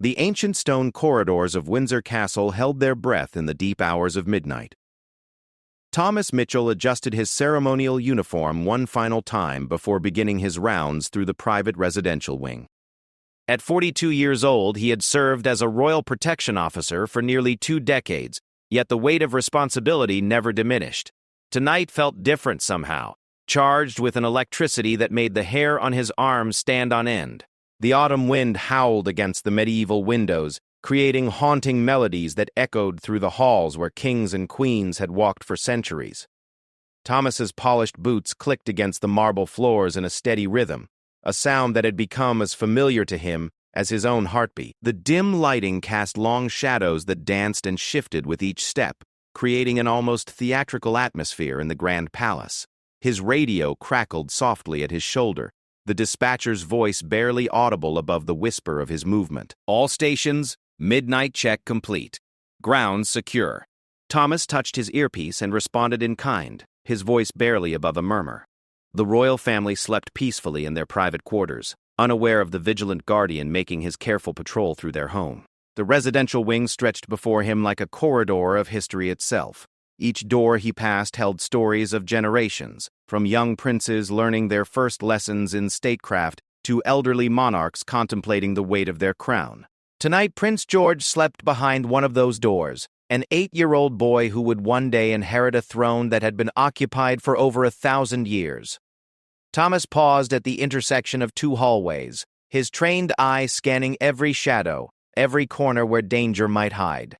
The ancient stone corridors of Windsor Castle held their breath in the deep hours of midnight. Thomas Mitchell adjusted his ceremonial uniform one final time before beginning his rounds through the private residential wing. At 42 years old, he had served as a royal protection officer for nearly 2 decades, yet the weight of responsibility never diminished. Tonight felt different somehow, charged with an electricity that made the hair on his arms stand on end. The autumn wind howled against the medieval windows, creating haunting melodies that echoed through the halls where kings and queens had walked for centuries. Thomas's polished boots clicked against the marble floors in a steady rhythm, a sound that had become as familiar to him as his own heartbeat. The dim lighting cast long shadows that danced and shifted with each step, creating an almost theatrical atmosphere in the grand palace. His radio crackled softly at his shoulder, the dispatcher's voice barely audible above the whisper of his movement. All stations, midnight check complete. Grounds secure. Thomas touched his earpiece and responded in kind, his voice barely above a murmur. The royal family slept peacefully in their private quarters, unaware of the vigilant guardian making his careful patrol through their home. The residential wing stretched before him like a corridor of history itself. Each door he passed held stories of generations, from young princes learning their first lessons in statecraft to elderly monarchs contemplating the weight of their crown. Tonight, Prince George slept behind one of those doors, an 8-year-old boy who would one day inherit a throne that had been occupied for over 1,000 years. Thomas paused at the intersection of 2 hallways, his trained eye scanning every shadow, every corner where danger might hide.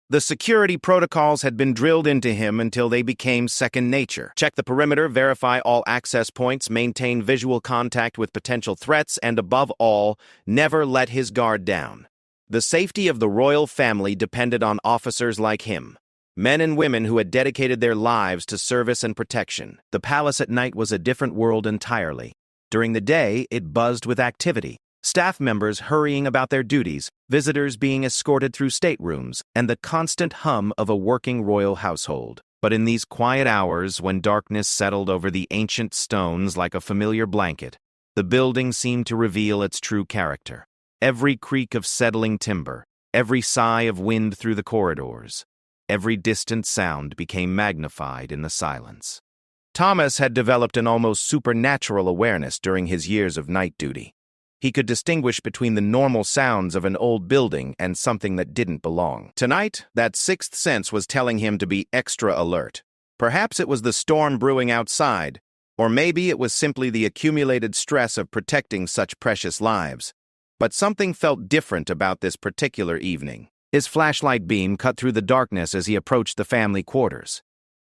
The security protocols had been drilled into him until they became second nature. Check the perimeter, verify all access points, maintain visual contact with potential threats, and above all, never let his guard down. The safety of the royal family depended on officers like him, men and women who had dedicated their lives to service and protection. The palace at night was a different world entirely. During the day, it buzzed with activity. Staff members hurrying about their duties, visitors being escorted through staterooms, and the constant hum of a working royal household. But in these quiet hours, when darkness settled over the ancient stones like a familiar blanket, the building seemed to reveal its true character. Every creak of settling timber, every sigh of wind through the corridors, every distant sound became magnified in the silence. Thomas had developed an almost supernatural awareness during his years of night duty. He could distinguish between the normal sounds of an old building and something that didn't belong. Tonight, that sixth sense was telling him to be extra alert. Perhaps it was the storm brewing outside, or maybe it was simply the accumulated stress of protecting such precious lives. But something felt different about this particular evening. His flashlight beam cut through the darkness as he approached the family quarters.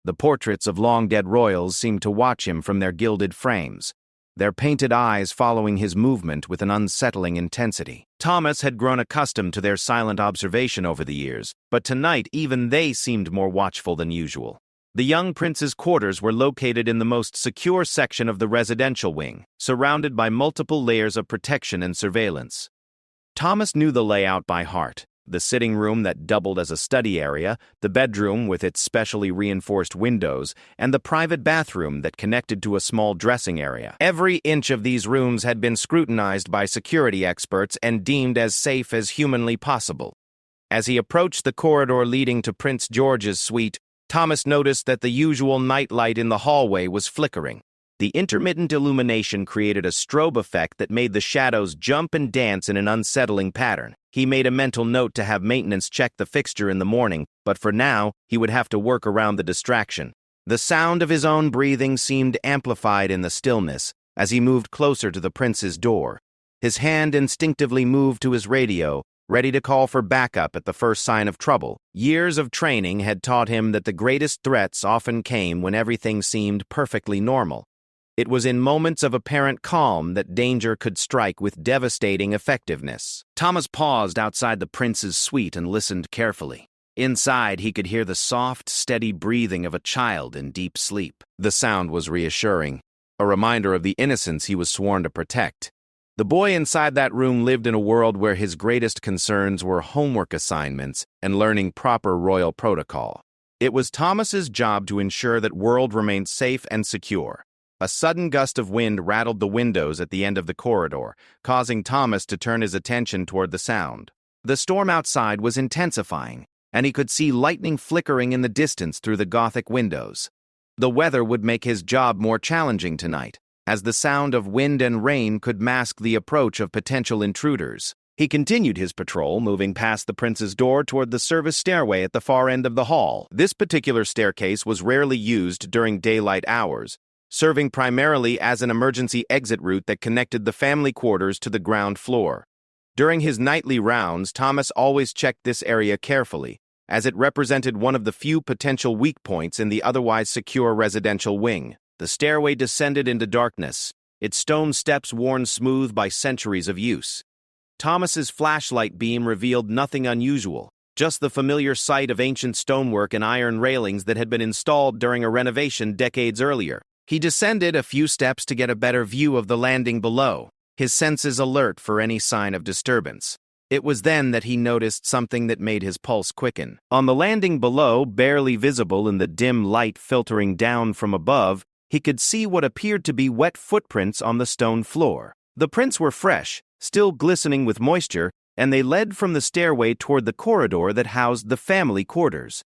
The portraits of long-dead royals seemed to watch him from their gilded frames, their painted eyes following his movement with an unsettling intensity. Thomas had grown accustomed to their silent observation over the years, but tonight even they seemed more watchful than usual. The young prince's quarters were located in the most secure section of the residential wing, surrounded by multiple layers of protection and surveillance. Thomas knew the layout by heart. The sitting room that doubled as a study area, the bedroom with its specially reinforced windows, and the private bathroom that connected to a small dressing area. Every inch of these rooms had been scrutinized by security experts and deemed as safe as humanly possible. As he approached the corridor leading to Prince George's suite, Thomas noticed that the usual nightlight in the hallway was flickering. The intermittent illumination created a strobe effect that made the shadows jump and dance in an unsettling pattern. He made a mental note to have maintenance check the fixture in the morning, but for now, he would have to work around the distraction. The sound of his own breathing seemed amplified in the stillness as he moved closer to the prince's door. His hand instinctively moved to his radio, ready to call for backup at the first sign of trouble. Years of training had taught him that the greatest threats often came when everything seemed perfectly normal. It was in moments of apparent calm that danger could strike with devastating effectiveness. Thomas paused outside the prince's suite and listened carefully. Inside, he could hear the soft, steady breathing of a child in deep sleep. The sound was reassuring, a reminder of the innocence he was sworn to protect. The boy inside that room lived in a world where his greatest concerns were homework assignments and learning proper royal protocol. It was Thomas's job to ensure that world remained safe and secure. A sudden gust of wind rattled the windows at the end of the corridor, causing Thomas to turn his attention toward the sound. The storm outside was intensifying, and he could see lightning flickering in the distance through the Gothic windows. The weather would make his job more challenging tonight, as the sound of wind and rain could mask the approach of potential intruders. He continued his patrol, moving past the prince's door toward the service stairway at the far end of the hall. This particular staircase was rarely used during daylight hours, serving primarily as an emergency exit route that connected the family quarters to the ground floor. During his nightly rounds, Thomas always checked this area carefully, as it represented one of the few potential weak points in the otherwise secure residential wing. The stairway descended into darkness, its stone steps worn smooth by centuries of use. Thomas's flashlight beam revealed nothing unusual, just the familiar sight of ancient stonework and iron railings that had been installed during a renovation decades earlier. He descended a few steps to get a better view of the landing below, his senses alert for any sign of disturbance. It was then that he noticed something that made his pulse quicken. On the landing below, barely visible in the dim light filtering down from above, he could see what appeared to be wet footprints on the stone floor. The prints were fresh, still glistening with moisture, and they led from the stairway toward the corridor that housed the family quarters.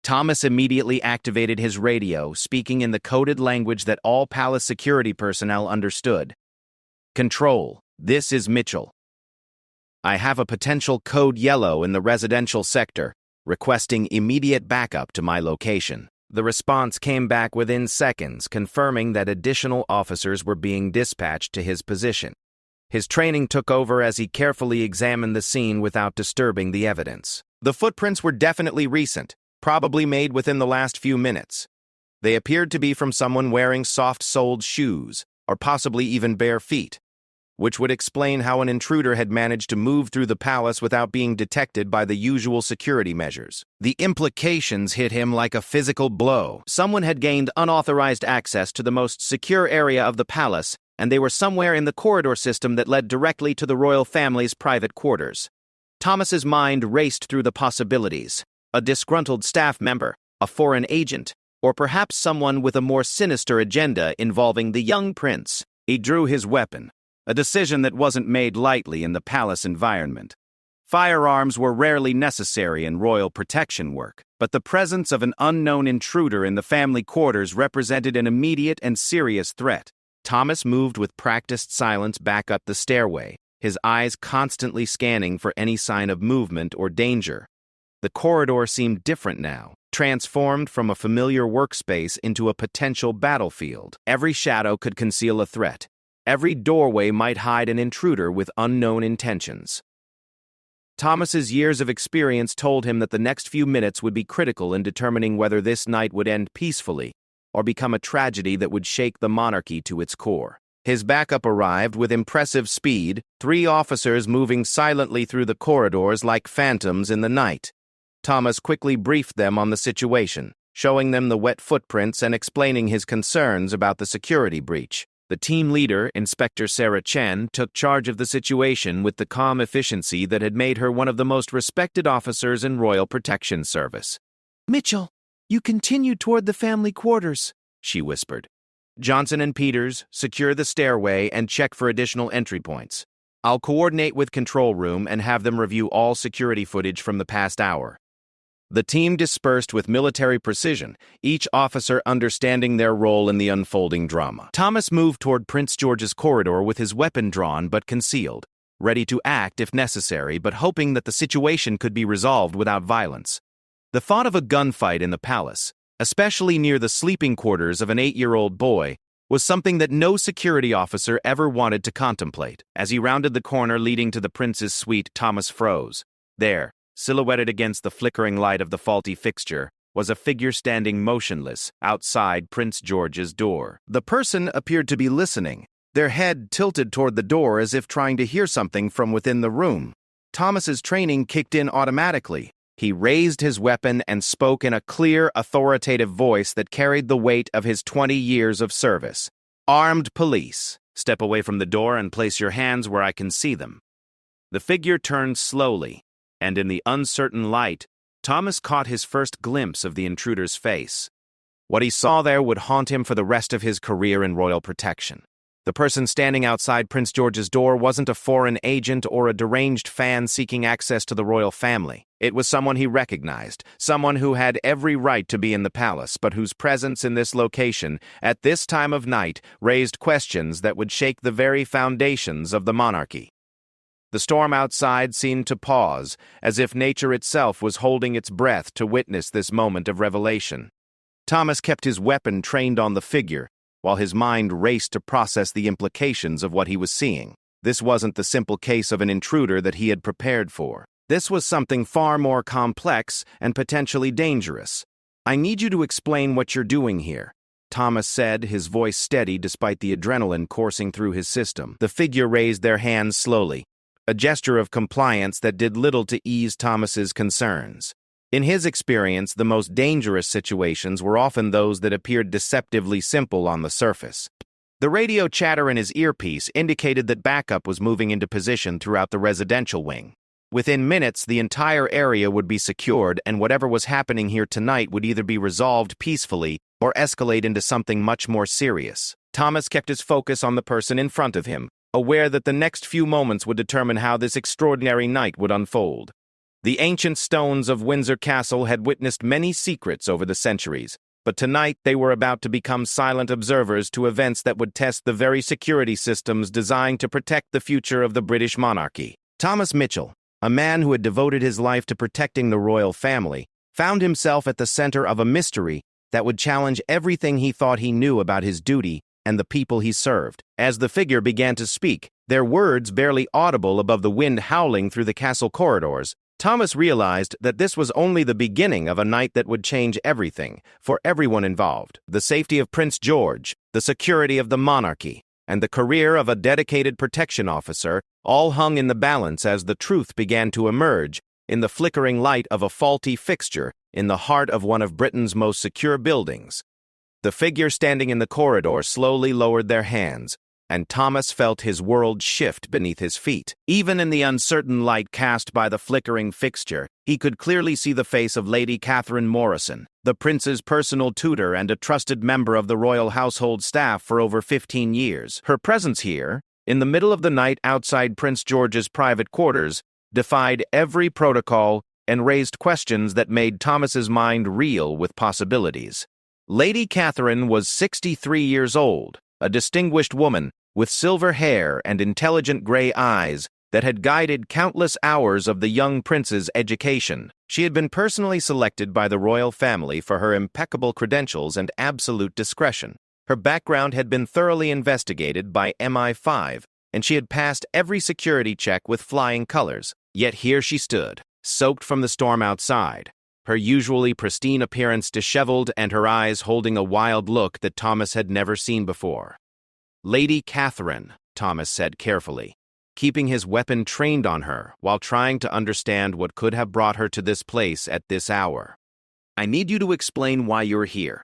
Thomas immediately activated his radio, speaking in the coded language that all palace security personnel understood. "Control, this is Mitchell. I have a potential code yellow in the residential sector, requesting immediate backup to my location." The response came back within seconds, confirming that additional officers were being dispatched to his position. His training took over as he carefully examined the scene without disturbing the evidence. The footprints were definitely recent, probably made within the last few minutes. They appeared to be from someone wearing soft-soled shoes, or possibly even bare feet, which would explain how an intruder had managed to move through the palace without being detected by the usual security measures. The implications hit him like a physical blow. Someone had gained unauthorized access to the most secure area of the palace, and they were somewhere in the corridor system that led directly to the royal family's private quarters. Thomas's mind raced through the possibilities. A disgruntled staff member, a foreign agent, or perhaps someone with a more sinister agenda involving the young prince. He drew his weapon, a decision that wasn't made lightly in the palace environment. Firearms were rarely necessary in royal protection work, but the presence of an unknown intruder in the family quarters represented an immediate and serious threat. Thomas moved with practiced silence back up the stairway, his eyes constantly scanning for any sign of movement or danger. The corridor seemed different now, transformed from a familiar workspace into a potential battlefield. Every shadow could conceal a threat. Every doorway might hide an intruder with unknown intentions. Thomas's years of experience told him that the next few minutes would be critical in determining whether this night would end peacefully or become a tragedy that would shake the monarchy to its core. His backup arrived with impressive speed, 3 officers moving silently through the corridors like phantoms in the night. Thomas quickly briefed them on the situation, showing them the wet footprints and explaining his concerns about the security breach. The team leader, Inspector Sarah Chen, took charge of the situation with the calm efficiency that had made her one of the most respected officers in Royal Protection Service. "Mitchell, you continue toward the family quarters," she whispered. "Johnson and Peters, secure the stairway and check for additional entry points. I'll coordinate with control room and have them review all security footage from the past hour." The team dispersed with military precision, each officer understanding their role in the unfolding drama. Thomas moved toward Prince George's corridor with his weapon drawn but concealed, ready to act if necessary, but hoping that the situation could be resolved without violence. The thought of a gunfight in the palace, especially near the sleeping quarters of an 8-year-old boy, was something that no security officer ever wanted to contemplate. As he rounded the corner leading to the prince's suite, Thomas froze. There, silhouetted against the flickering light of the faulty fixture, was a figure standing motionless outside Prince George's door. The person appeared to be listening, their head tilted toward the door as if trying to hear something from within the room. Thomas's training kicked in automatically. He raised his weapon and spoke in a clear, authoritative voice that carried the weight of his 20 years of service. "Armed police, step away from the door and place your hands where I can see them." The figure turned slowly, and in the uncertain light, Thomas caught his first glimpse of the intruder's face. What he saw there would haunt him for the rest of his career in royal protection. The person standing outside Prince George's door wasn't a foreign agent or a deranged fan seeking access to the royal family. It was someone he recognized, someone who had every right to be in the palace, but whose presence in this location, at this time of night, raised questions that would shake the very foundations of the monarchy. The storm outside seemed to pause, as if nature itself was holding its breath to witness this moment of revelation. Thomas kept his weapon trained on the figure, while his mind raced to process the implications of what he was seeing. This wasn't the simple case of an intruder that he had prepared for. This was something far more complex and potentially dangerous. "I need you to explain what you're doing here," Thomas said, his voice steady despite the adrenaline coursing through his system. The figure raised their hands slowly, a gesture of compliance that did little to ease Thomas's concerns. In his experience, the most dangerous situations were often those that appeared deceptively simple on the surface. The radio chatter in his earpiece indicated that backup was moving into position throughout the residential wing. Within minutes, the entire area would be secured, and whatever was happening here tonight would either be resolved peacefully or escalate into something much more serious. Thomas kept his focus on the person in front of him, aware that the next few moments would determine how this extraordinary night would unfold. The ancient stones of Windsor Castle had witnessed many secrets over the centuries, but tonight they were about to become silent observers to events that would test the very security systems designed to protect the future of the British monarchy. Thomas Mitchell, a man who had devoted his life to protecting the royal family, found himself at the center of a mystery that would challenge everything he thought he knew about his duty and the people he served. As the figure began to speak, their words barely audible above the wind howling through the castle corridors, Thomas realized that this was only the beginning of a night that would change everything, for everyone involved. The safety of Prince George, the security of the monarchy, and the career of a dedicated protection officer all hung in the balance as the truth began to emerge in the flickering light of a faulty fixture in the heart of one of Britain's most secure buildings. The figure standing in the corridor slowly lowered their hands, and Thomas felt his world shift beneath his feet. Even in the uncertain light cast by the flickering fixture, he could clearly see the face of Lady Catherine Morrison, the prince's personal tutor and a trusted member of the royal household staff for over 15 years. Her presence here, in the middle of the night outside Prince George's private quarters, defied every protocol and raised questions that made Thomas's mind reel with possibilities. Lady Catherine was 63 years old, a distinguished woman with silver hair and intelligent gray eyes that had guided countless hours of the young prince's education. She had been personally selected by the royal family for her impeccable credentials and absolute discretion. Her background had been thoroughly investigated by MI5, and she had passed every security check with flying colors. Yet here she stood, soaked from the storm outside, her usually pristine appearance disheveled and her eyes holding a wild look that Thomas had never seen before. "Lady Catherine," Thomas said carefully, keeping his weapon trained on her while trying to understand what could have brought her to this place at this hour. "I need you to explain why you're here.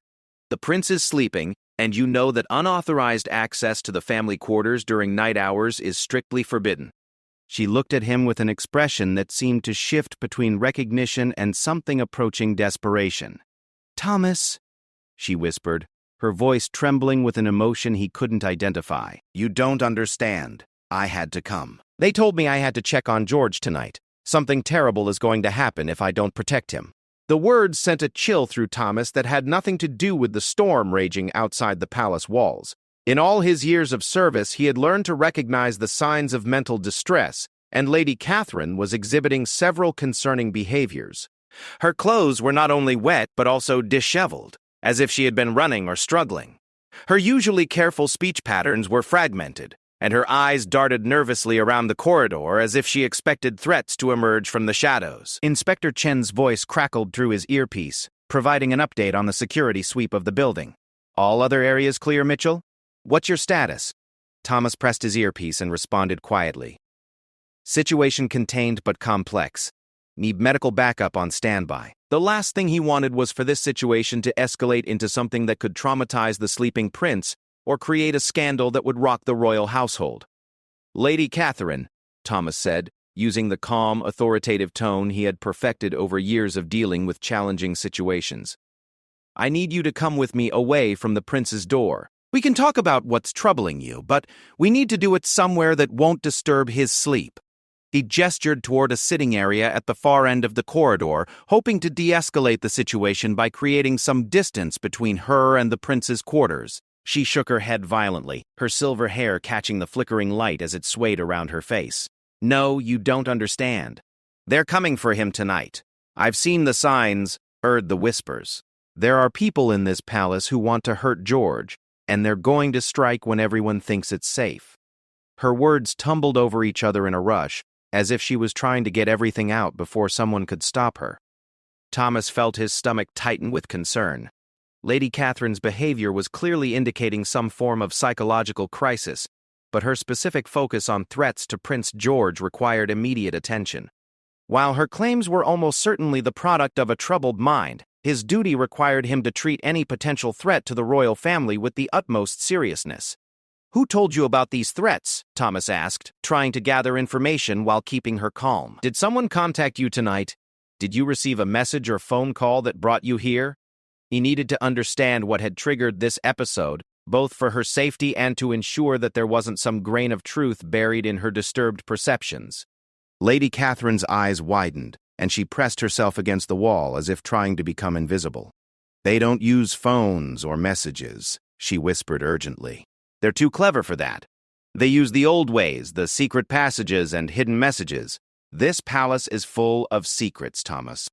The prince is sleeping, and you know that unauthorized access to the family quarters during night hours is strictly forbidden." She looked at him with an expression that seemed to shift between recognition and something approaching desperation. "Thomas," she whispered, her voice trembling with an emotion he couldn't identify. "You don't understand. I had to come. They told me I had to check on George tonight. Something terrible is going to happen if I don't protect him." The words sent a chill through Thomas that had nothing to do with the storm raging outside the palace walls. In all his years of service, he had learned to recognize the signs of mental distress, and Lady Catherine was exhibiting several concerning behaviors. Her clothes were not only wet but also disheveled, as if she had been running or struggling. Her usually careful speech patterns were fragmented, and her eyes darted nervously around the corridor as if she expected threats to emerge from the shadows. Inspector Chen's voice crackled through his earpiece, providing an update on the security sweep of the building. "All other areas clear, Mitchell? What's your status?" Thomas pressed his earpiece and responded quietly. "Situation contained but complex. Need medical backup on standby." The last thing he wanted was for this situation to escalate into something that could traumatize the sleeping prince or create a scandal that would rock the royal household. "Lady Catherine," Thomas said, using the calm, authoritative tone he had perfected over years of dealing with challenging situations. "I need you to come with me away from the prince's door." We can talk about what's troubling you, but we need to do it somewhere that won't disturb his sleep. He gestured toward a sitting area at the far end of the corridor, hoping to de-escalate the situation by creating some distance between her and the prince's quarters. She shook her head violently, her silver hair catching the flickering light as it swayed around her face. No, you don't understand. They're coming for him tonight. I've seen the signs, heard the whispers. There are people in this palace who want to hurt George, and they're going to strike when everyone thinks it's safe. Her words tumbled over each other in a rush, as if she was trying to get everything out before someone could stop her. Thomas felt his stomach tighten with concern. Lady Catherine's behavior was clearly indicating some form of psychological crisis, but her specific focus on threats to Prince George required immediate attention. While her claims were almost certainly the product of a troubled mind, his duty required him to treat any potential threat to the royal family with the utmost seriousness. "Who told you about these threats?" Thomas asked, trying to gather information while keeping her calm. "Did someone contact you tonight? Did you receive a message or phone call that brought you here?" He needed to understand what had triggered this episode, both for her safety and to ensure that there wasn't some grain of truth buried in her disturbed perceptions. Lady Catherine's eyes widened, and she pressed herself against the wall as if trying to become invisible. "They don't use phones or messages," she whispered urgently. "They're too clever for that. They use the old ways, the secret passages and hidden messages. This palace is full of secrets, Thomas.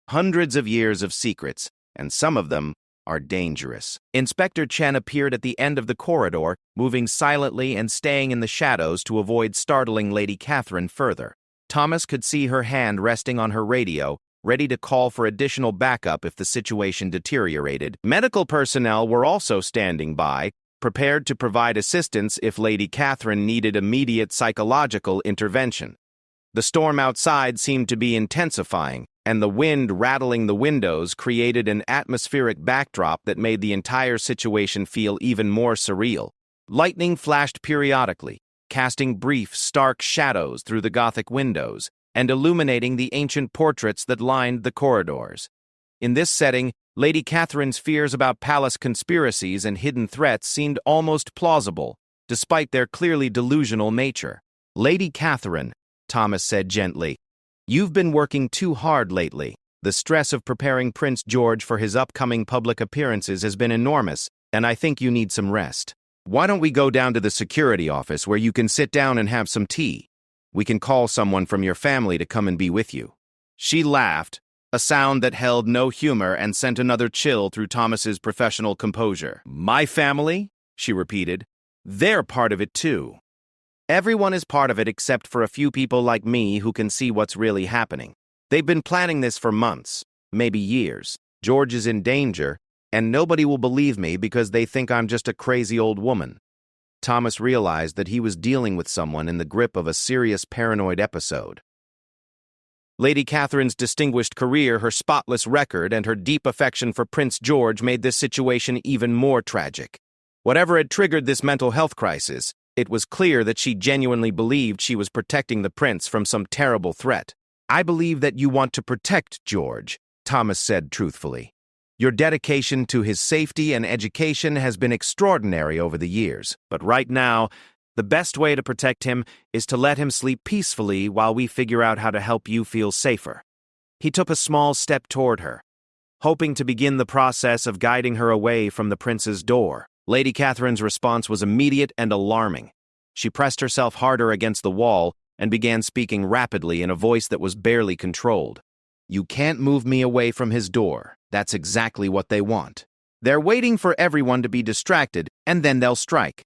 Hundreds of years of secrets, and some of them are dangerous." Inspector Chen appeared at the end of the corridor, moving silently and staying in the shadows to avoid startling Lady Catherine further. Thomas could see her hand resting on her radio, ready to call for additional backup if the situation deteriorated. Medical personnel were also standing by, prepared to provide assistance if Lady Catherine needed immediate psychological intervention. The storm outside seemed to be intensifying, and the wind rattling the windows created an atmospheric backdrop that made the entire situation feel even more surreal. Lightning flashed periodically, casting brief, stark shadows through the Gothic windows and illuminating the ancient portraits that lined the corridors. In this setting, Lady Catherine's fears about palace conspiracies and hidden threats seemed almost plausible, despite their clearly delusional nature. "Lady Catherine," Thomas said gently, "you've been working too hard lately. The stress of preparing Prince George for his upcoming public appearances has been enormous, and I think you need some rest. Why don't we go down to the security office where you can sit down and have some tea? We can call someone from your family to come and be with you." She laughed, a sound that held no humor and sent another chill through Thomas's professional composure. "My family?" she repeated. "They're part of it too. Everyone is part of it except for a few people like me who can see what's really happening. They've been planning this for months, maybe years. George is in danger, and nobody will believe me because they think I'm just a crazy old woman." Thomas realized that he was dealing with someone in the grip of a serious paranoid episode. Lady Catherine's distinguished career, her spotless record, and her deep affection for Prince George made this situation even more tragic. Whatever had triggered this mental health crisis, it was clear that she genuinely believed she was protecting the prince from some terrible threat. "I believe that you want to protect George," Thomas said truthfully. "Your dedication to his safety and education has been extraordinary over the years, but right now, the best way to protect him is to let him sleep peacefully while we figure out how to help you feel safer." He took a small step toward her, hoping to begin the process of guiding her away from the prince's door. Lady Catherine's response was immediate and alarming. She pressed herself harder against the wall and began speaking rapidly in a voice that was barely controlled. "You can't move me away from his door. That's exactly what they want. They're waiting for everyone to be distracted, and then they'll strike.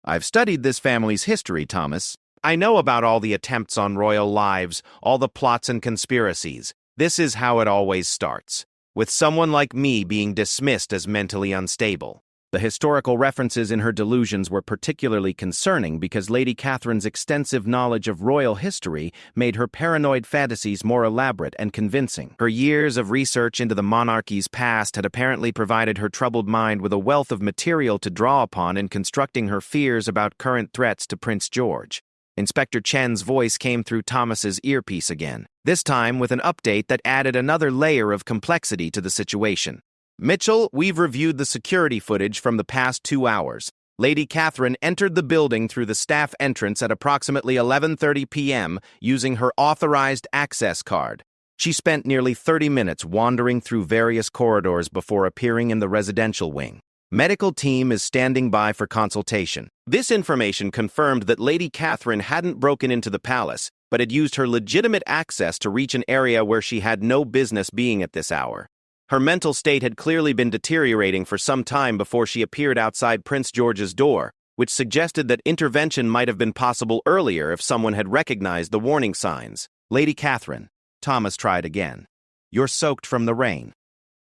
I've studied this family's history, Thomas. I know about all the attempts on royal lives, all the plots and conspiracies. This is how it always starts, with someone like me being dismissed as mentally unstable." The historical references in her delusions were particularly concerning because Lady Catherine's extensive knowledge of royal history made her paranoid fantasies more elaborate and convincing. Her years of research into the monarchy's past had apparently provided her troubled mind with a wealth of material to draw upon in constructing her fears about current threats to Prince George. Inspector Chen's voice came through Thomas's earpiece again, this time with an update that added another layer of complexity to the situation. "Mitchell, we've reviewed the security footage from the past 2 hours. Lady Catherine entered the building through the staff entrance at approximately 11:30 p.m. using her authorized access card. She spent nearly 30 minutes wandering through various corridors before appearing in the residential wing. Medical team is standing by for consultation. This information confirmed that Lady Catherine hadn't broken into the palace, but had used her legitimate access to reach an area where she had no business being at this hour. Her mental state had clearly been deteriorating for some time before she appeared outside Prince George's door, which suggested that intervention might have been possible earlier if someone had recognized the warning signs. Lady Catherine, Thomas tried again. You're soaked from the rain.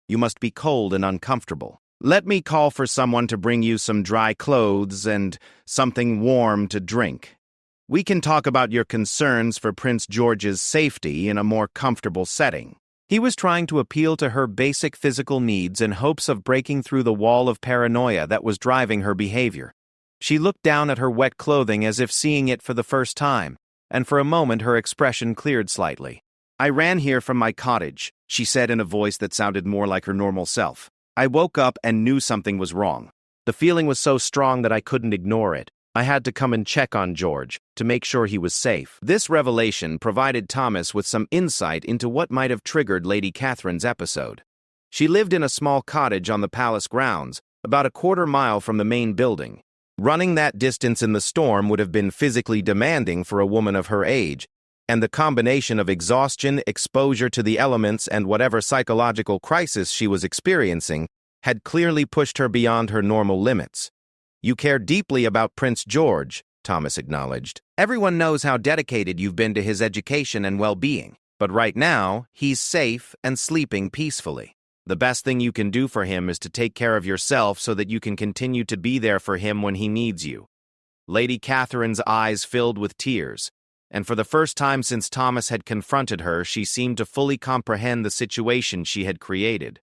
You must be cold and uncomfortable. Let me call for someone to bring you some dry clothes and something warm to drink. We can talk about your concerns for Prince George's safety in a more comfortable setting. He was trying to appeal to her basic physical needs in hopes of breaking through the wall of paranoia that was driving her behavior. She looked down at her wet clothing as if seeing it for the first time, and for a moment her expression cleared slightly. I ran here from my cottage, she said in a voice that sounded more like her normal self. I woke up and knew something was wrong. The feeling was so strong that I couldn't ignore it. I had to come and check on George, to make sure he was safe. This revelation provided Thomas with some insight into what might have triggered Lady Catherine's episode. She lived in a small cottage on the palace grounds, about a quarter-mile from the main building. Running that distance in the storm would have been physically demanding for a woman of her age, and the combination of exhaustion, exposure to the elements, and whatever psychological crisis she was experiencing had clearly pushed her beyond her normal limits. You care deeply about Prince George, Thomas acknowledged. Everyone knows how dedicated you've been to his education and well-being, but right now, he's safe and sleeping peacefully. The best thing you can do for him is to take care of yourself so that you can continue to be there for him when he needs you. Lady Catherine's eyes filled with tears, and for the first time since Thomas had confronted her, she seemed to fully comprehend the situation she had created.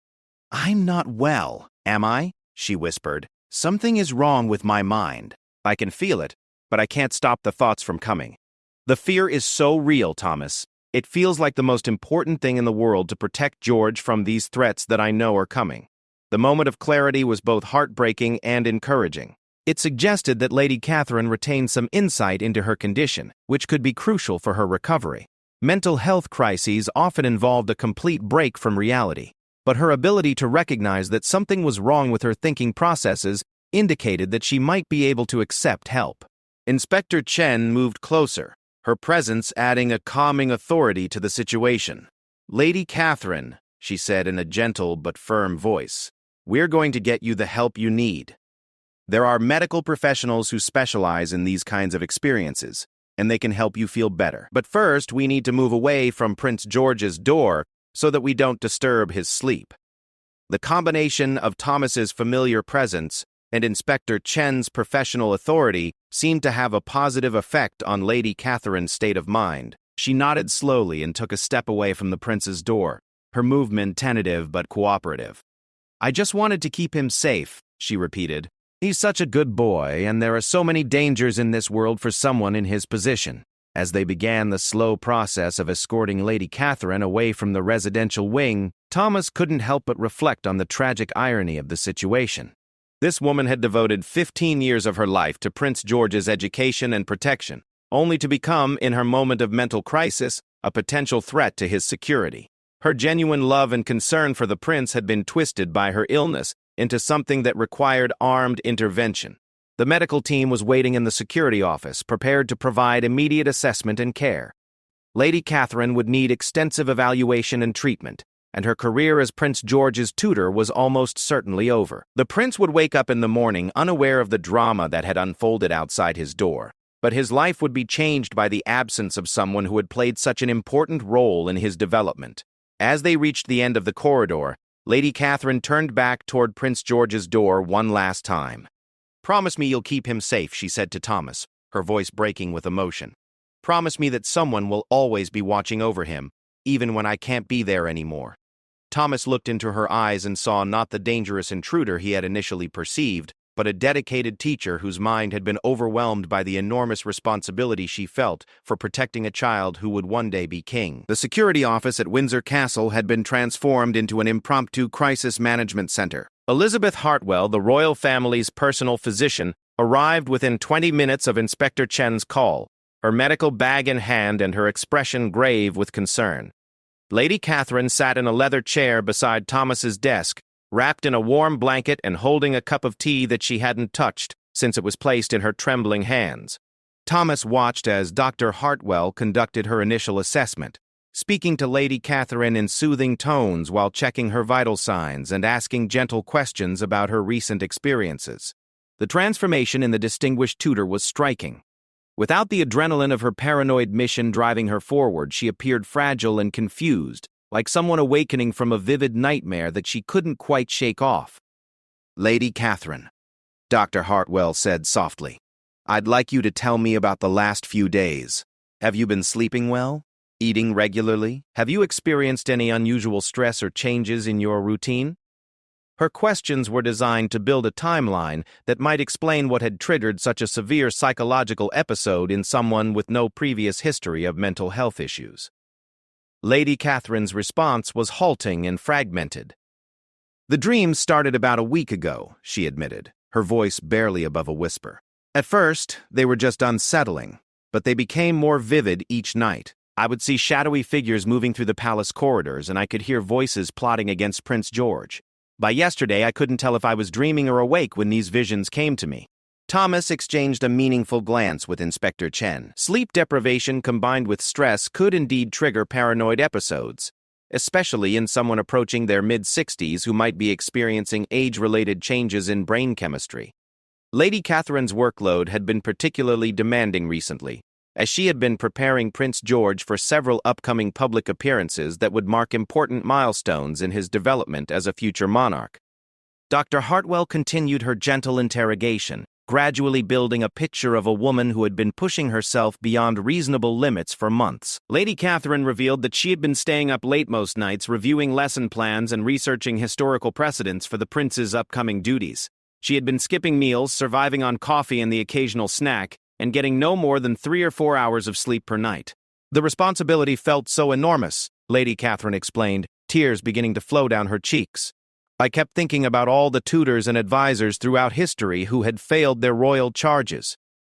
I'm not well, am I? She whispered. Something is wrong with my mind. I can feel it, but I can't stop the thoughts from coming. The fear is so real, Thomas. It feels like the most important thing in the world to protect George from these threats that I know are coming. The moment of clarity was both heartbreaking and encouraging. It suggested that Lady Catherine retained some insight into her condition, which could be crucial for her recovery. Mental health crises often involved a complete break from reality, but her ability to recognize that something was wrong with her thinking processes indicated that she might be able to accept help. Inspector Chen moved closer, her presence adding a calming authority to the situation. Lady Catherine, she said in a gentle but firm voice, we're going to get you the help you need. There are medical professionals who specialize in these kinds of experiences, and they can help you feel better. But first, we need to move away from Prince George's door so that we don't disturb his sleep. The combination of Thomas's familiar presence and Inspector Chen's professional authority seemed to have a positive effect on Lady Catherine's state of mind. She nodded slowly and took a step away from the prince's door, her movement tentative but cooperative. I just wanted to keep him safe, she repeated. He's such a good boy, and there are so many dangers in this world for someone in his position. As they began the slow process of escorting Lady Catherine away from the residential wing, Thomas couldn't help but reflect on the tragic irony of the situation. This woman had devoted 15 years of her life to Prince George's education and protection, only to become, in her moment of mental crisis, a potential threat to his security. Her genuine love and concern for the prince had been twisted by her illness into something that required armed intervention. The medical team was waiting in the security office, prepared to provide immediate assessment and care. Lady Catherine would need extensive evaluation and treatment, and her career as Prince George's tutor was almost certainly over. The prince would wake up in the morning unaware of the drama that had unfolded outside his door, but his life would be changed by the absence of someone who had played such an important role in his development. As they reached the end of the corridor, Lady Catherine turned back toward Prince George's door one last time. Promise me you'll keep him safe, she said to Thomas, her voice breaking with emotion. Promise me that someone will always be watching over him, even when I can't be there anymore. Thomas looked into her eyes and saw not the dangerous intruder he had initially perceived, but a dedicated teacher whose mind had been overwhelmed by the enormous responsibility she felt for protecting a child who would one day be king. The security office at Windsor Castle had been transformed into an impromptu crisis management center. Elizabeth Hartwell, the royal family's personal physician, arrived within 20 minutes of Inspector Chen's call, her medical bag in hand and her expression grave with concern. Lady Catherine sat in a leather chair beside Thomas's desk, wrapped in a warm blanket and holding a cup of tea that she hadn't touched since it was placed in her trembling hands. Thomas watched as Dr. Hartwell conducted her initial assessment, speaking to Lady Catherine in soothing tones while checking her vital signs and asking gentle questions about her recent experiences. The transformation in the distinguished tutor was striking. Without the adrenaline of her paranoid mission driving her forward, she appeared fragile and confused, like someone awakening from a vivid nightmare that she couldn't quite shake off. "Lady Catherine," Dr. Hartwell said softly, "I'd like you to tell me about the last few days. Have you been sleeping well? Eating regularly? Have you experienced any unusual stress or changes in your routine?" Her questions were designed to build a timeline that might explain what had triggered such a severe psychological episode in someone with no previous history of mental health issues. Lady Catherine's response was halting and fragmented. "The dreams started about a week ago," she admitted, her voice barely above a whisper. "At first, they were just unsettling, but they became more vivid each night. I would see shadowy figures moving through the palace corridors, and I could hear voices plotting against Prince George. By yesterday, I couldn't tell if I was dreaming or awake when these visions came to me." Thomas exchanged a meaningful glance with Inspector Chen. Sleep deprivation combined with stress could indeed trigger paranoid episodes, especially in someone approaching their mid-60s who might be experiencing age-related changes in brain chemistry. Lady Catherine's workload had been particularly demanding recently, as she had been preparing Prince George for several upcoming public appearances that would mark important milestones in his development as a future monarch. Dr. Hartwell continued her gentle interrogation, gradually building a picture of a woman who had been pushing herself beyond reasonable limits for months. Lady Catherine revealed that she had been staying up late most nights reviewing lesson plans and researching historical precedents for the prince's upcoming duties. She had been skipping meals, surviving on coffee and the occasional snack, and getting no more than 3 or 4 hours of sleep per night. "The responsibility felt so enormous," Lady Catherine explained, tears beginning to flow down her cheeks. "I kept thinking about all the tutors and advisors throughout history who had failed their royal charges.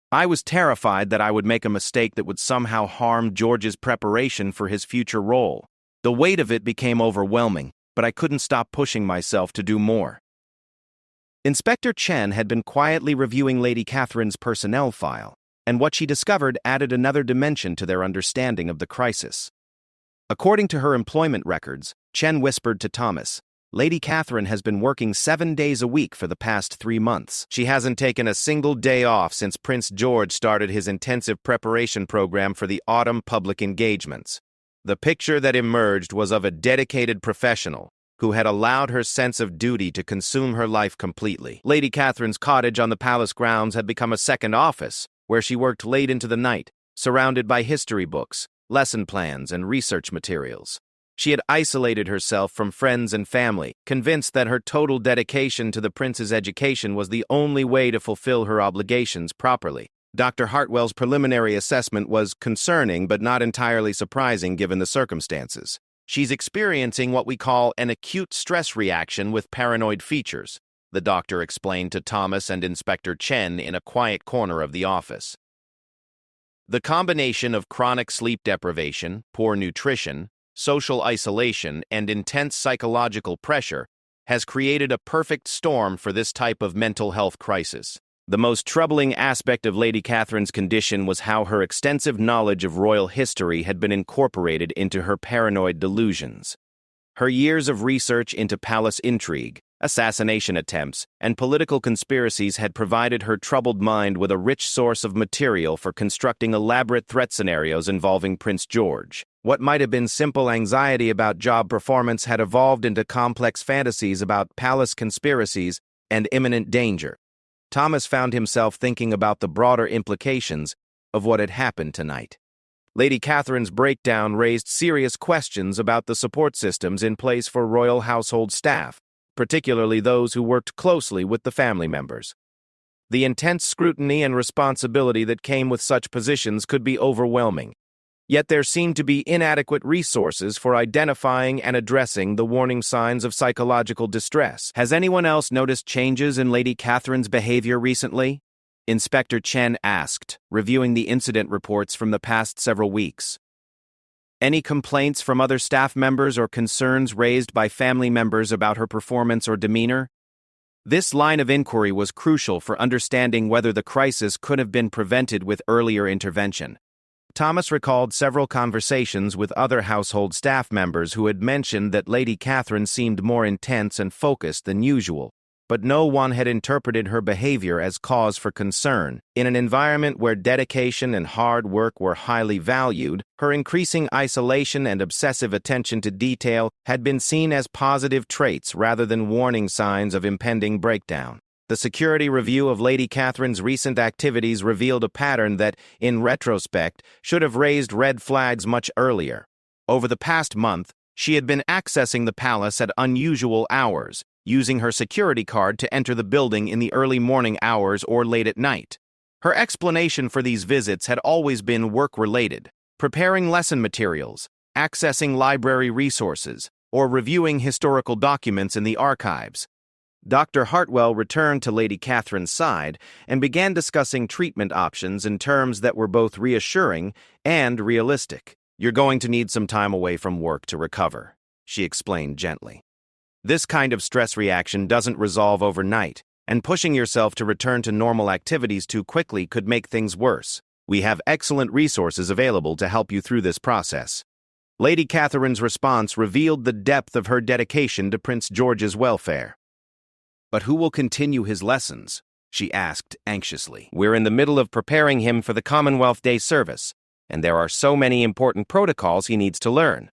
I was terrified that I would make a mistake that would somehow harm George's preparation for his future role. The weight of it became overwhelming, but I couldn't stop pushing myself to do more." Inspector Chen had been quietly reviewing Lady Catherine's personnel file, and what she discovered added another dimension to their understanding of the crisis. According to her employment records, Chen whispered to Thomas, "Lady Catherine has been working 7 days a week for the past 3 months. She hasn't taken a single day off since Prince George started his intensive preparation program for the autumn public engagements." The picture that emerged was of a dedicated professional who had allowed her sense of duty to consume her life completely. Lady Catherine's cottage on the palace grounds had become a second office, where she worked late into the night, surrounded by history books, lesson plans, and research materials. She had isolated herself from friends and family, convinced that her total dedication to the prince's education was the only way to fulfill her obligations properly. Dr. Hartwell's preliminary assessment was concerning but not entirely surprising given the circumstances. "She's experiencing what we call an acute stress reaction with paranoid features," the doctor explained to Thomas and Inspector Chen in a quiet corner of the office. "The combination of chronic sleep deprivation, poor nutrition, social isolation, and intense psychological pressure has created a perfect storm for this type of mental health crisis." The most troubling aspect of Lady Catherine's condition was how her extensive knowledge of royal history had been incorporated into her paranoid delusions. Her years of research into palace intrigue, assassination attempts, and political conspiracies had provided her troubled mind with a rich source of material for constructing elaborate threat scenarios involving Prince George. What might have been simple anxiety about job performance had evolved into complex fantasies about palace conspiracies and imminent danger. Thomas found himself thinking about the broader implications of what had happened tonight. Lady Catherine's breakdown raised serious questions about the support systems in place for royal household staff, particularly those who worked closely with the family members. The intense scrutiny and responsibility that came with such positions could be overwhelming. Yet there seemed to be inadequate resources for identifying and addressing the warning signs of psychological distress. "Has anyone else noticed changes in Lady Catherine's behavior recently?" Inspector Chen asked, reviewing the incident reports from the past several weeks. Any complaints from other staff members or concerns raised by family members about her performance or demeanor? This line of inquiry was crucial for understanding whether the crisis could have been prevented with earlier intervention. Thomas recalled several conversations with other household staff members who had mentioned that Lady Catherine seemed more intense and focused than usual, but no one had interpreted her behavior as cause for concern. In an environment where dedication and hard work were highly valued, her increasing isolation and obsessive attention to detail had been seen as positive traits rather than warning signs of impending breakdown. The security review of Lady Catherine's recent activities revealed a pattern that, in retrospect, should have raised red flags much earlier. Over the past month, she had been accessing the palace at unusual hours, using her security card to enter the building in the early morning hours or late at night. Her explanation for these visits had always been work-related, preparing lesson materials, accessing library resources, or reviewing historical documents in the archives. Dr. Hartwell returned to Lady Catherine's side and began discussing treatment options in terms that were both reassuring and realistic. "You're going to need some time away from work to recover," she explained gently. "This kind of stress reaction doesn't resolve overnight, and pushing yourself to return to normal activities too quickly could make things worse. We have excellent resources available to help you through this process." Lady Catherine's response revealed the depth of her dedication to Prince George's welfare. "But who will continue his lessons?" she asked anxiously. "We're in the middle of preparing him for the Commonwealth Day service, and there are so many important protocols he needs to learn.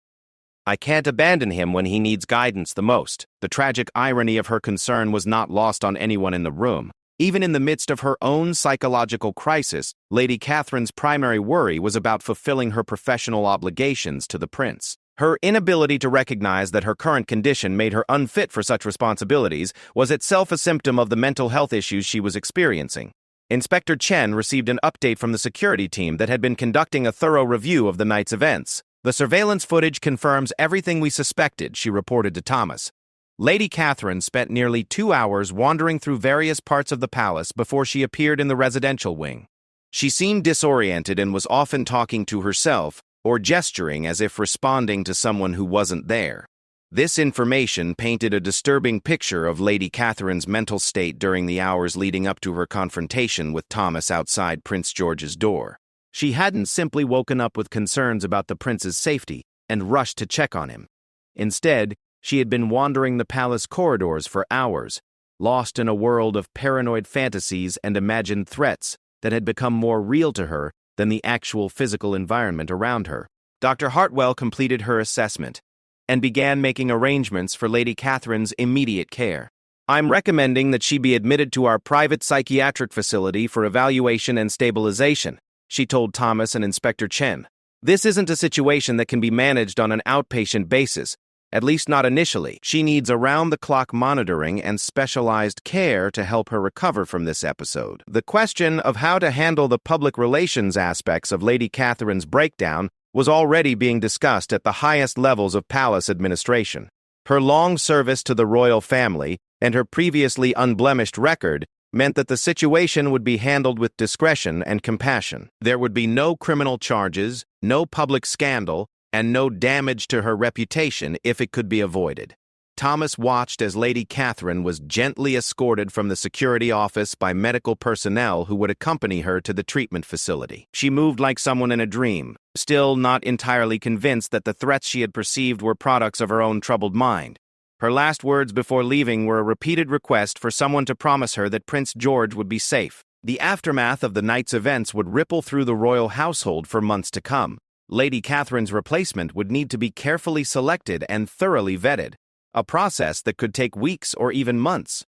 I can't abandon him when he needs guidance the most." The tragic irony of her concern was not lost on anyone in the room. Even in the midst of her own psychological crisis, Lady Catherine's primary worry was about fulfilling her professional obligations to the prince. Her inability to recognize that her current condition made her unfit for such responsibilities was itself a symptom of the mental health issues she was experiencing. Inspector Chen received an update from the security team that had been conducting a thorough review of the night's events. "The surveillance footage confirms everything we suspected," she reported to Thomas. Lady Catherine spent nearly 2 hours wandering through various parts of the palace before she appeared in the residential wing. She seemed disoriented and was often talking to herself, or gesturing as if responding to someone who wasn't there. This information painted a disturbing picture of Lady Catherine's mental state during the hours leading up to her confrontation with Thomas outside Prince George's door. She hadn't simply woken up with concerns about the prince's safety and rushed to check on him. Instead, she had been wandering the palace corridors for hours, lost in a world of paranoid fantasies and imagined threats that had become more real to her than the actual physical environment around her. Dr. Hartwell completed her assessment and began making arrangements for Lady Catherine's immediate care. "I'm recommending that she be admitted to our private psychiatric facility for evaluation and stabilization," she told Thomas and Inspector Chen. "This isn't a situation that can be managed on an outpatient basis, at least not initially. She needs around-the-clock monitoring and specialized care to help her recover from this episode." The question of how to handle the public relations aspects of Lady Catherine's breakdown was already being discussed at the highest levels of palace administration. Her long service to the royal family and her previously unblemished record meant that the situation would be handled with discretion and compassion. There would be no criminal charges, no public scandal, and no damage to her reputation if it could be avoided. Thomas watched as Lady Catherine was gently escorted from the security office by medical personnel who would accompany her to the treatment facility. She moved like someone in a dream, still not entirely convinced that the threats she had perceived were products of her own troubled mind. Her last words before leaving were a repeated request for someone to promise her that Prince George would be safe. The aftermath of the night's events would ripple through the royal household for months to come. Lady Catherine's replacement would need to be carefully selected and thoroughly vetted, a process that could take weeks or even months.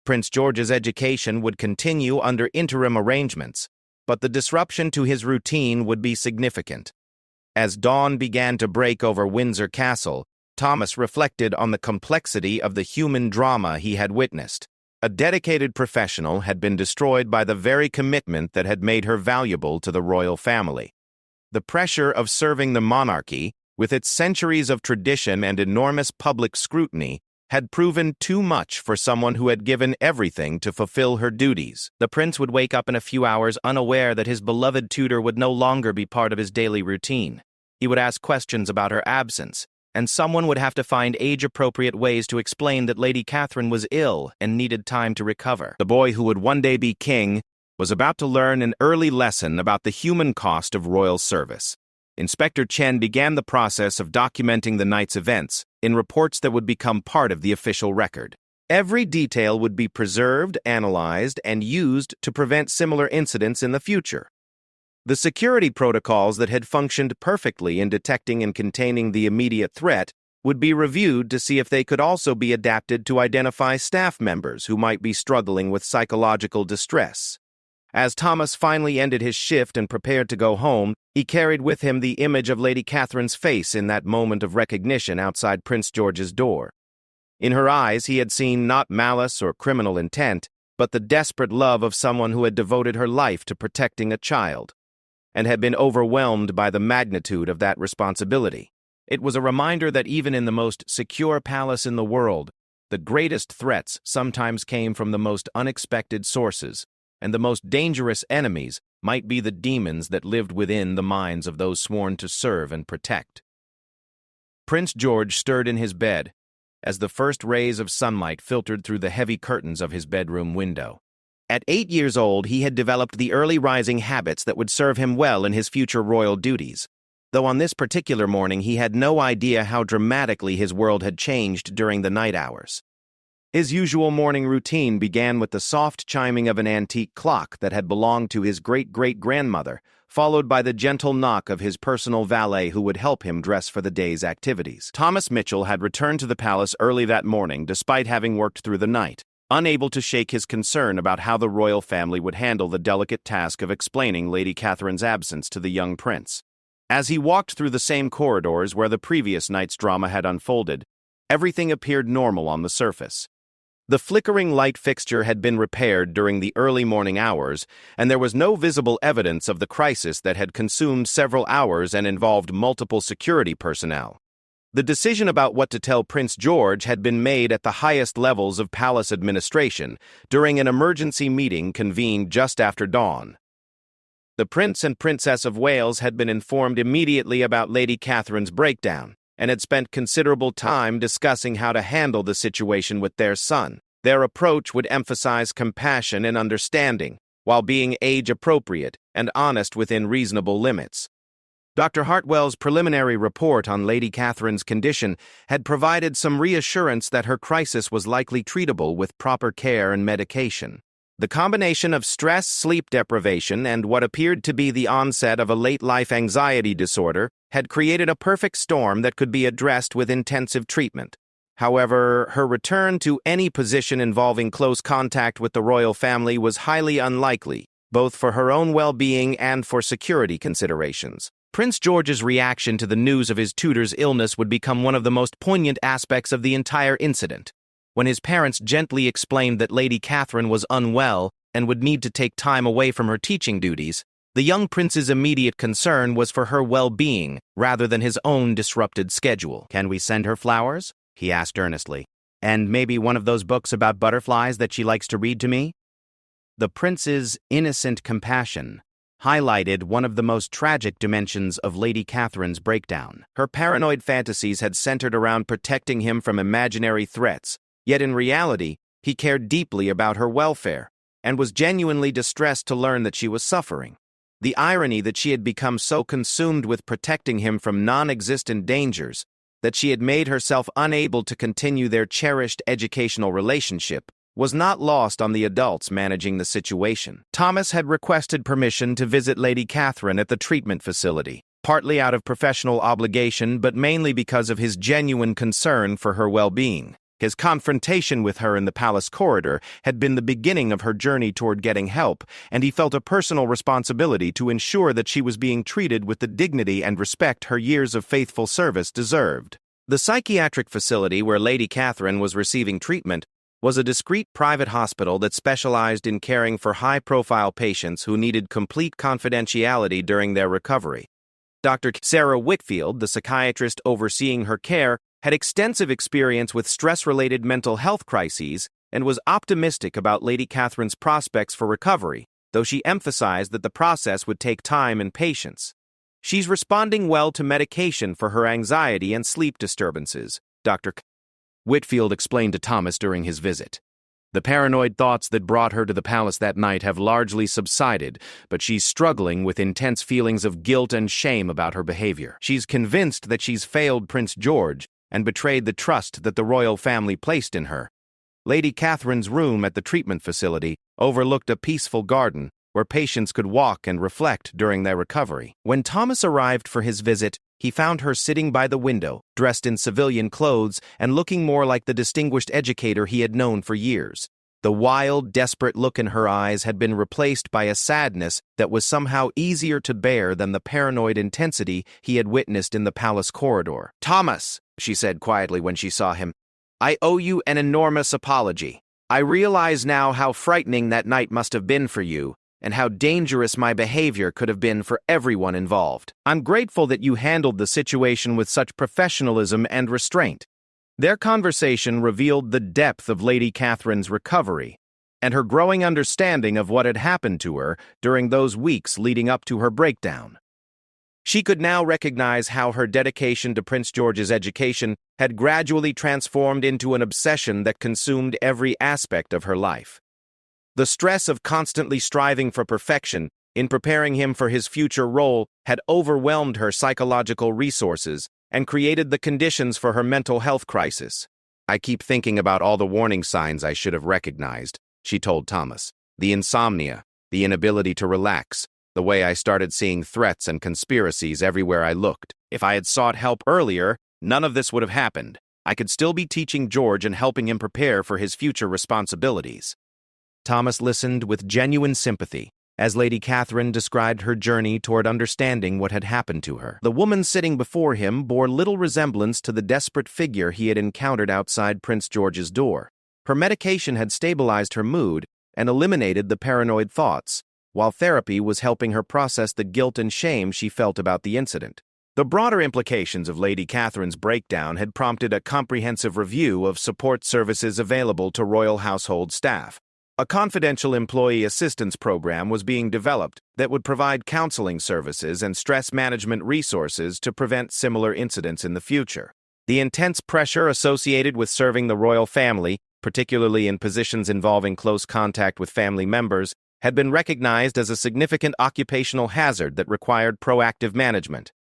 Prince George's education would continue under interim arrangements, but the disruption to his routine would be significant. As dawn began to break over Windsor Castle, Thomas reflected on the complexity of the human drama he had witnessed. A dedicated professional had been destroyed by the very commitment that had made her valuable to the royal family. The pressure of serving the monarchy, with its centuries of tradition and enormous public scrutiny, had proven too much for someone who had given everything to fulfill her duties. The prince would wake up in a few hours unaware that his beloved tutor would no longer be part of his daily routine. He would ask questions about her absence, and someone would have to find age-appropriate ways to explain that Lady Catherine was ill and needed time to recover. The boy who would one day be king was about to learn an early lesson about the human cost of royal service. Inspector Chen began the process of documenting the night's events in reports that would become part of the official record. Every detail would be preserved, analyzed, and used to prevent similar incidents in the future. The security protocols that had functioned perfectly in detecting and containing the immediate threat would be reviewed to see if they could also be adapted to identify staff members who might be struggling with psychological distress. As Thomas finally ended his shift and prepared to go home, he carried with him the image of Lady Catherine's face in that moment of recognition outside Prince George's door. In her eyes, he had seen not malice or criminal intent, but the desperate love of someone who had devoted her life to protecting a child, and had been overwhelmed by the magnitude of that responsibility. It was a reminder that even in the most secure palace in the world, the greatest threats sometimes came from the most unexpected sources, and the most dangerous enemies might be the demons that lived within the minds of those sworn to serve and protect. Prince George stirred in his bed as the first rays of sunlight filtered through the heavy curtains of his bedroom window. At 8 years old, he had developed the early rising habits that would serve him well in his future royal duties, though on this particular morning he had no idea how dramatically his world had changed during the night hours. His usual morning routine began with the soft chiming of an antique clock that had belonged to his great-great-grandmother, followed by the gentle knock of his personal valet who would help him dress for the day's activities. Thomas Mitchell had returned to the palace early that morning despite having worked through the night, unable to shake his concern about how the royal family would handle the delicate task of explaining Lady Catherine's absence to the young prince. As he walked through the same corridors where the previous night's drama had unfolded, everything appeared normal on the surface. The flickering light fixture had been repaired during the early morning hours, and there was no visible evidence of the crisis that had consumed several hours and involved multiple security personnel. The decision about what to tell Prince George had been made at the highest levels of palace administration during an emergency meeting convened just after dawn. The Prince and Princess of Wales had been informed immediately about Lady Catherine's breakdown, and had spent considerable time discussing how to handle the situation with their son. Their approach would emphasize compassion and understanding, while being age-appropriate and honest within reasonable limits. Dr. Hartwell's preliminary report on Lady Catherine's condition had provided some reassurance that her crisis was likely treatable with proper care and medication. The combination of stress, sleep deprivation, and what appeared to be the onset of a late-life anxiety disorder had created a perfect storm that could be addressed with intensive treatment. However, her return to any position involving close contact with the royal family was highly unlikely, both for her own well-being and for security considerations. Prince George's reaction to the news of his tutor's illness would become one of the most poignant aspects of the entire incident. When his parents gently explained that Lady Catherine was unwell and would need to take time away from her teaching duties, the young prince's immediate concern was for her well-being rather than his own disrupted schedule. "Can we send her flowers?" he asked earnestly. "And maybe one of those books about butterflies that she likes to read to me?" The prince's innocent compassion highlighted one of the most tragic dimensions of Lady Catherine's breakdown. Her paranoid fantasies had centered around protecting him from imaginary threats, yet in reality, he cared deeply about her welfare, and was genuinely distressed to learn that she was suffering. The irony that she had become so consumed with protecting him from non-existent dangers that she had made herself unable to continue their cherished educational relationship was not lost on the adults managing the situation. Thomas had requested permission to visit Lady Catherine at the treatment facility, partly out of professional obligation but mainly because of his genuine concern for her well-being. His confrontation with her in the palace corridor had been the beginning of her journey toward getting help, and he felt a personal responsibility to ensure that she was being treated with the dignity and respect her years of faithful service deserved. The psychiatric facility where Lady Catherine was receiving treatment was a discreet private hospital that specialized in caring for high-profile patients who needed complete confidentiality during their recovery. Dr. Sarah Whitfield, the psychiatrist overseeing her care, had extensive experience with stress-related mental health crises and was optimistic about Lady Catherine's prospects for recovery, though she emphasized that the process would take time and patience. "She's responding well to medication for her anxiety and sleep disturbances," Dr. Whitfield explained to Thomas during his visit. "The paranoid thoughts that brought her to the palace that night have largely subsided, but she's struggling with intense feelings of guilt and shame about her behavior. She's convinced that she's failed Prince George and betrayed the trust that the royal family placed in her." Lady Catherine's room at the treatment facility overlooked a peaceful garden where patients could walk and reflect during their recovery. When Thomas arrived for his visit, he found her sitting by the window, dressed in civilian clothes and looking more like the distinguished educator he had known for years. The wild, desperate look in her eyes had been replaced by a sadness that was somehow easier to bear than the paranoid intensity he had witnessed in the palace corridor. "Thomas," she said quietly when she saw him, "I owe you an enormous apology. I realize now how frightening that night must have been for you, and how dangerous my behavior could have been for everyone involved. I'm grateful that you handled the situation with such professionalism and restraint." Their conversation revealed the depth of Lady Catherine's recovery and her growing understanding of what had happened to her during those weeks leading up to her breakdown. She could now recognize how her dedication to Prince George's education had gradually transformed into an obsession that consumed every aspect of her life. The stress of constantly striving for perfection in preparing him for his future role had overwhelmed her psychological resources and created the conditions for her mental health crisis. "I keep thinking about all the warning signs I should have recognized," she told Thomas. "The insomnia, the inability to relax, the way I started seeing threats and conspiracies everywhere I looked. If I had sought help earlier, none of this would have happened. I could still be teaching George and helping him prepare for his future responsibilities." Thomas listened with genuine sympathy as Lady Catherine described her journey toward understanding what had happened to her. The woman sitting before him bore little resemblance to the desperate figure he had encountered outside Prince George's door. Her medication had stabilized her mood and eliminated the paranoid thoughts, while therapy was helping her process the guilt and shame she felt about the incident. The broader implications of Lady Catherine's breakdown had prompted a comprehensive review of support services available to royal household staff. A confidential employee assistance program was being developed that would provide counseling services and stress management resources to prevent similar incidents in the future. The intense pressure associated with serving the royal family, particularly in positions involving close contact with family members, had been recognized as a significant occupational hazard that required proactive management.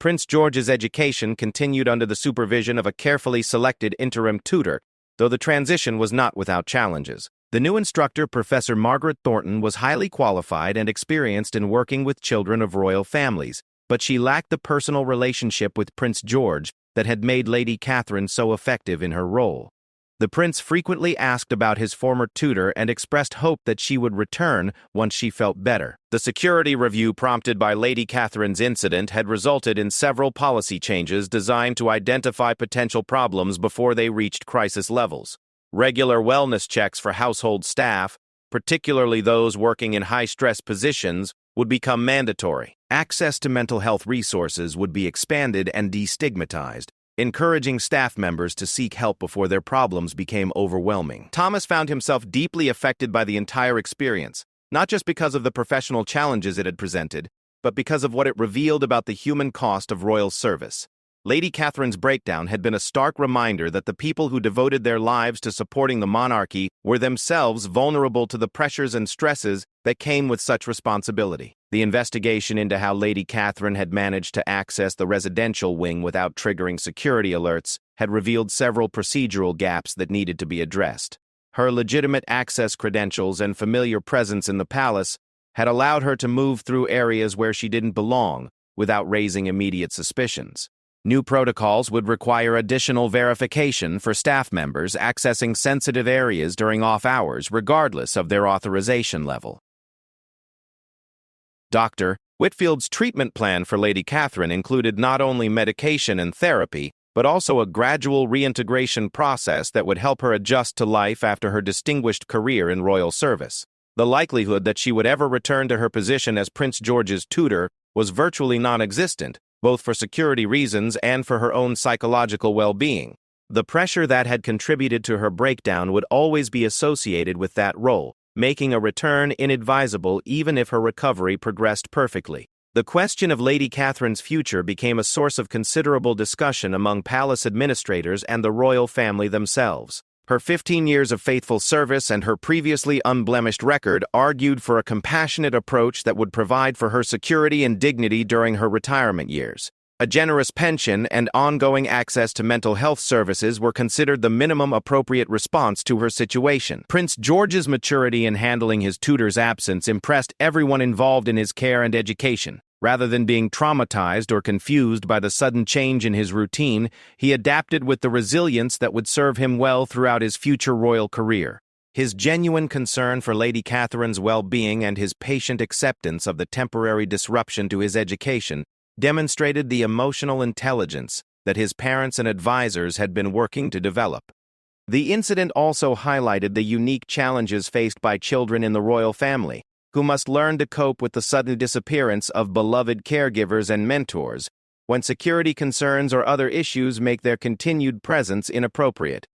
Prince George's education continued under the supervision of a carefully selected interim tutor, though the transition was not without challenges. The new instructor, Professor Margaret Thornton, was highly qualified and experienced in working with children of royal families, but she lacked the personal relationship with Prince George that had made Lady Catherine so effective in her role. The prince frequently asked about his former tutor and expressed hope that she would return once she felt better. The security review prompted by Lady Catherine's incident had resulted in several policy changes designed to identify potential problems before they reached crisis levels. Regular wellness checks for household staff, particularly those working in high-stress positions, would become mandatory. Access to mental health resources would be expanded and destigmatized, encouraging staff members to seek help before their problems became overwhelming. Thomas found himself deeply affected by the entire experience, not just because of the professional challenges it had presented, but because of what it revealed about the human cost of royal service. Lady Catherine's breakdown had been a stark reminder that the people who devoted their lives to supporting the monarchy were themselves vulnerable to the pressures and stresses that came with such responsibility. The investigation into how Lady Catherine had managed to access the residential wing without triggering security alerts had revealed several procedural gaps that needed to be addressed. Her legitimate access credentials and familiar presence in the palace had allowed her to move through areas where she didn't belong without raising immediate suspicions. New protocols would require additional verification for staff members accessing sensitive areas during off hours, regardless of their authorization level. Dr. Whitfield's treatment plan for Lady Catherine included not only medication and therapy, but also a gradual reintegration process that would help her adjust to life after her distinguished career in royal service. The likelihood that she would ever return to her position as Prince George's tutor was virtually non-existent, both for security reasons and for her own psychological well-being. The pressure that had contributed to her breakdown would always be associated with that role, making a return inadvisable even if her recovery progressed perfectly. The question of Lady Catherine's future became a source of considerable discussion among palace administrators and the royal family themselves. Her 15 years of faithful service and her previously unblemished record argued for a compassionate approach that would provide for her security and dignity during her retirement years. A generous pension and ongoing access to mental health services were considered the minimum appropriate response to her situation. Prince George's maturity in handling his tutor's absence impressed everyone involved in his care and education. Rather than being traumatized or confused by the sudden change in his routine, he adapted with the resilience that would serve him well throughout his future royal career. His genuine concern for Lady Catherine's well-being and his patient acceptance of the temporary disruption to his education demonstrated the emotional intelligence that his parents and advisors had been working to develop. The incident also highlighted the unique challenges faced by children in the royal family, who must learn to cope with the sudden disappearance of beloved caregivers and mentors, when security concerns or other issues make their continued presence inappropriate.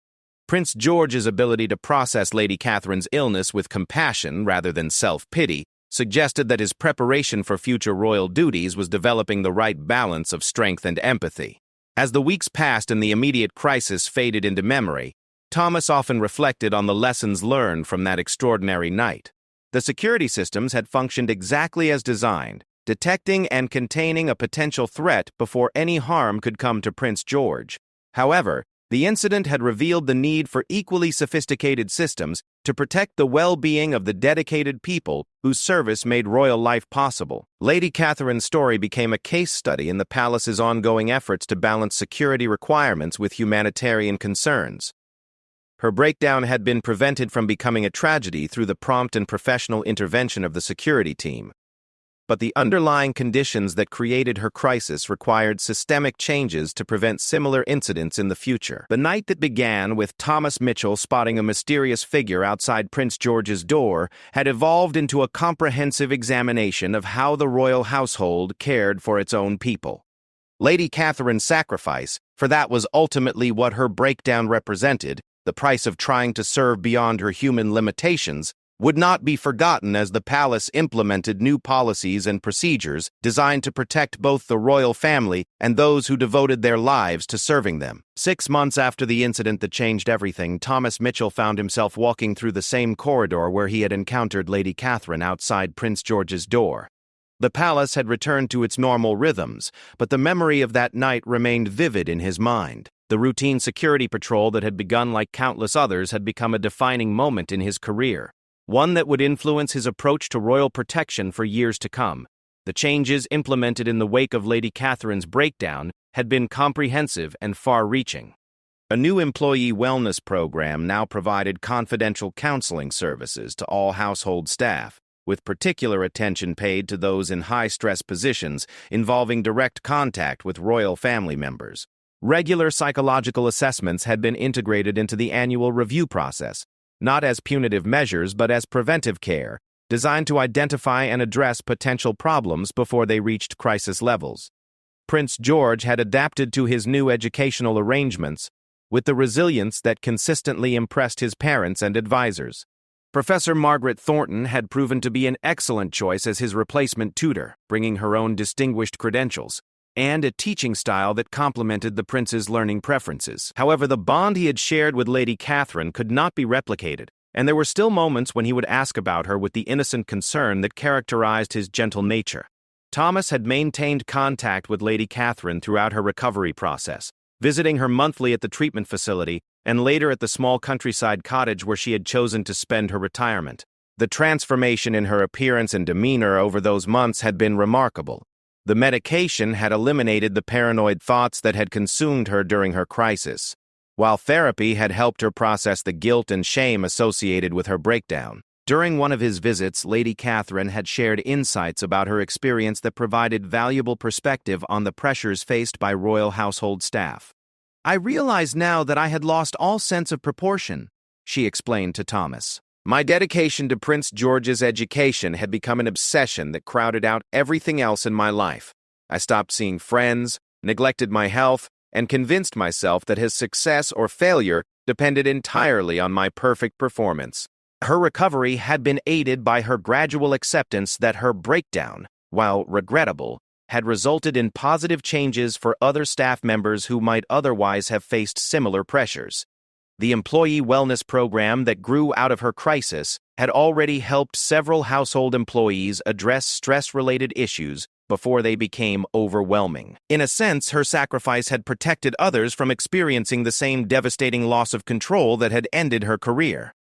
Prince George's ability to process Lady Catherine's illness with compassion rather than self-pity suggested that his preparation for future royal duties was developing the right balance of strength and empathy. As the weeks passed and the immediate crisis faded into memory, Thomas often reflected on the lessons learned from that extraordinary night. The security systems had functioned exactly as designed, detecting and containing a potential threat before any harm could come to Prince George. However, the incident had revealed the need for equally sophisticated systems to protect the well-being of the dedicated people whose service made royal life possible. Lady Catherine's story became a case study in the palace's ongoing efforts to balance security requirements with humanitarian concerns. Her breakdown had been prevented from becoming a tragedy through the prompt and professional intervention of the security team. But the underlying conditions that created her crisis required systemic changes to prevent similar incidents in the future. The night that began with Thomas Mitchell spotting a mysterious figure outside Prince George's door had evolved into a comprehensive examination of how the royal household cared for its own people. Lady Catherine's sacrifice, for that was ultimately what her breakdown represented, the price of trying to serve beyond her human limitations, would not be forgotten as the palace implemented new policies and procedures designed to protect both the royal family and those who devoted their lives to serving them. 6 months after the incident that changed everything, Thomas Mitchell found himself walking through the same corridor where he had encountered Lady Catherine outside Prince George's door. The palace had returned to its normal rhythms, but the memory of that night remained vivid in his mind. The routine security patrol that had begun like countless others had become a defining moment in his career, one that would influence his approach to royal protection for years to come. The changes implemented in the wake of Lady Catherine's breakdown had been comprehensive and far-reaching. A new employee wellness program now provided confidential counseling services to all household staff, with particular attention paid to those in high-stress positions involving direct contact with royal family members. Regular psychological assessments had been integrated into the annual review process, not as punitive measures but as preventive care, designed to identify and address potential problems before they reached crisis levels. Prince George had adapted to his new educational arrangements with the resilience that consistently impressed his parents and advisors. Professor Margaret Thornton had proven to be an excellent choice as his replacement tutor, bringing her own distinguished credentials and a teaching style that complemented the prince's learning preferences. However, the bond he had shared with Lady Catherine could not be replicated, and there were still moments when he would ask about her with the innocent concern that characterized his gentle nature. Thomas had maintained contact with Lady Catherine throughout her recovery process, visiting her monthly at the treatment facility and later at the small countryside cottage where she had chosen to spend her retirement. The transformation in her appearance and demeanor over those months had been remarkable. The medication had eliminated the paranoid thoughts that had consumed her during her crisis, while therapy had helped her process the guilt and shame associated with her breakdown. During one of his visits, Lady Catherine had shared insights about her experience that provided valuable perspective on the pressures faced by royal household staff. "I realize now that I had lost all sense of proportion," she explained to Thomas. "My dedication to Prince George's education had become an obsession that crowded out everything else in my life. I stopped seeing friends, neglected my health, and convinced myself that his success or failure depended entirely on my perfect performance. Her recovery had been aided by her gradual acceptance that her breakdown, while regrettable, had resulted in positive changes for other staff members who might otherwise have faced similar pressures. The employee wellness program that grew out of her crisis had already helped several household employees address stress-related issues before they became overwhelming. In a sense, her sacrifice had protected others from experiencing the same devastating loss of control that had ended her career.